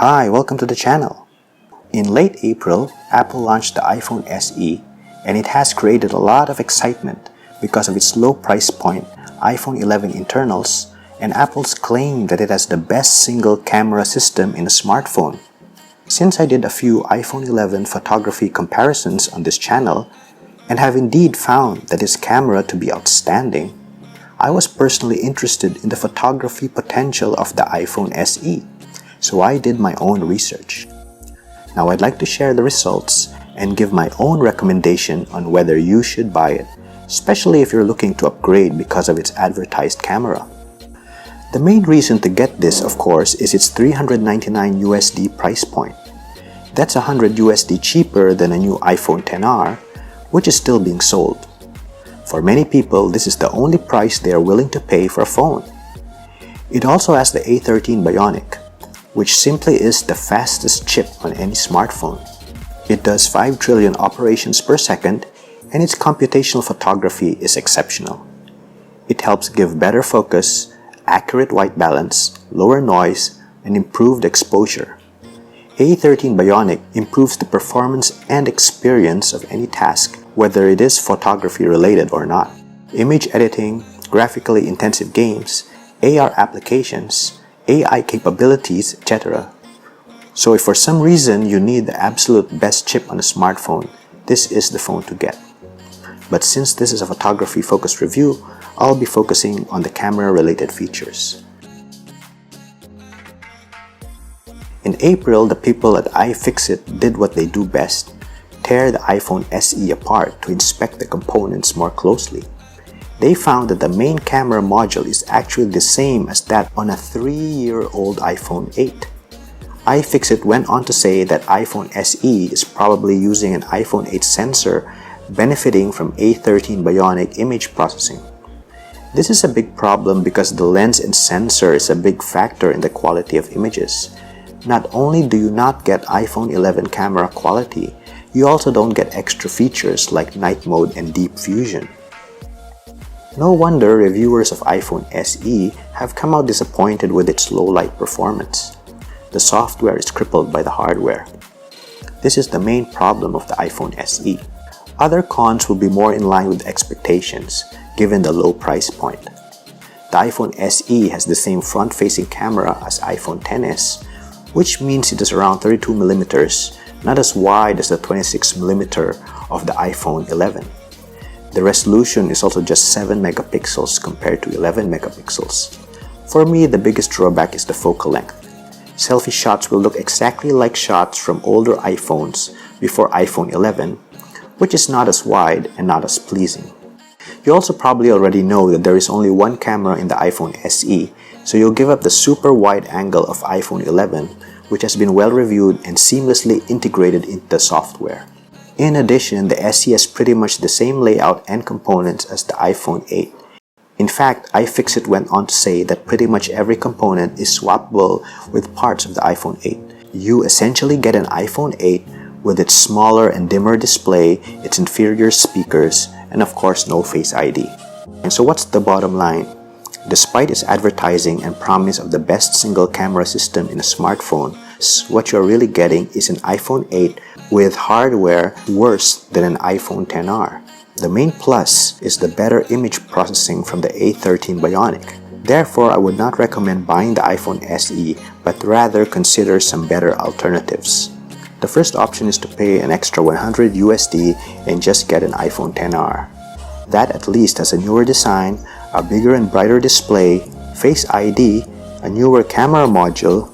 Hi, welcome to the channel. In late April, Apple launched the iPhone SE, and it has created a lot of excitement because of its low price point, iPhone 11 internals, and Apple's claim that it has the best single camera system in a smartphone. Since I did a few iPhone 11 photography comparisons on this channel, and have indeed found that its camera to be outstanding, I was personally interested in the photography potential of the iPhone SE. So I did my own research. Now I'd like to share the results and give my own recommendation on whether you should buy it, especially if you're looking to upgrade because of its advertised camera. The main reason to get this, of course, is its $399 USD price point. That's $100 USD cheaper than a new iPhone XR, which is still being sold. For many people, this is the only price they are willing to pay for a phone. It also has the A13 Bionic, which simply is the fastest chip on any smartphone. It does 5 trillion operations per second, and its computational photography is exceptional. It helps give better focus, accurate white balance, lower noise, and improved exposure. A13 Bionic improves the performance and experience of any task, whether it is photography related or not. Image editing, graphically intensive games, AR applications, AI capabilities, etc. So if for some reason you need the absolute best chip on a smartphone, this is the phone to get. But since this is a photography focused review, I'll be focusing on the camera related features. In April, the people at iFixit did what they do best, tear the iPhone SE apart to inspect the components more closely. They found that the main camera module is actually the same as that on a 3-year-old iPhone 8. iFixit went on to say that iPhone SE is probably using an iPhone 8 sensor benefiting from A13 Bionic image processing. This is a big problem because the lens and sensor is a big factor in the quality of images. Not only do you not get iPhone 11 camera quality, you also don't get extra features like night mode and deep fusion. No wonder reviewers of iPhone SE have come out disappointed with its low light performance. The software is crippled by the hardware. This is the main problem of the iPhone SE. Other cons will be more in line with expectations, given the low price point. The iPhone SE has the same front-facing camera as iPhone XS, which means it is around 32mm, not as wide as the 26mm of the iPhone 11. The resolution is also just 7 megapixels compared to 11 megapixels. For me, the biggest drawback is the focal length. Selfie shots will look exactly like shots from older iPhones before iPhone 11, which is not as wide and not as pleasing. You also probably already know that there is only one camera in the iPhone SE, so you'll give up the super wide angle of iPhone 11, which has been well reviewed and seamlessly integrated into the software. In addition, the SE has pretty much the same layout and components as the iPhone 8. In fact, iFixit went on to say that pretty much every component is swappable with parts of the iPhone 8. You essentially get an iPhone 8 with its smaller and dimmer display, its inferior speakers, and of course no Face ID. And so what's the bottom line? Despite its advertising and promise of the best single camera system in a smartphone, what you're really getting is an iPhone 8 with hardware worse than an iPhone XR. The main plus is the better image processing from the A13 Bionic. Therefore, I would not recommend buying the iPhone SE, but rather consider some better alternatives. The first option is to pay an extra $100 USD and just get an iPhone XR. That at least has a newer design, a bigger and brighter display, Face ID, a newer camera module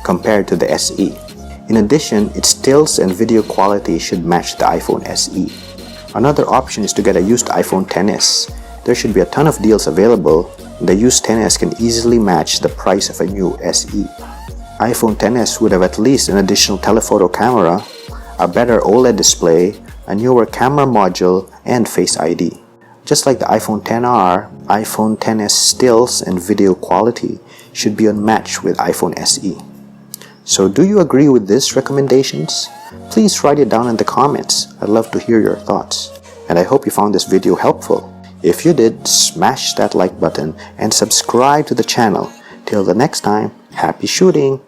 compared to the SE. In addition, its stills and video quality should match the iPhone SE. Another option is to get a used iPhone XS. There should be a ton of deals available, and the used XS can easily match the price of a new SE. iPhone XS would have at least an additional telephoto camera, a better OLED display, a newer camera module, and Face ID. Just like the iPhone XR, iPhone XS stills and video quality should be unmatched with iPhone SE. So do you agree with these recommendations? Please write it down in the comments. I'd love to hear your thoughts. And I hope you found this video helpful. If you did, smash that like button and subscribe to the channel. Till the next time, happy shooting!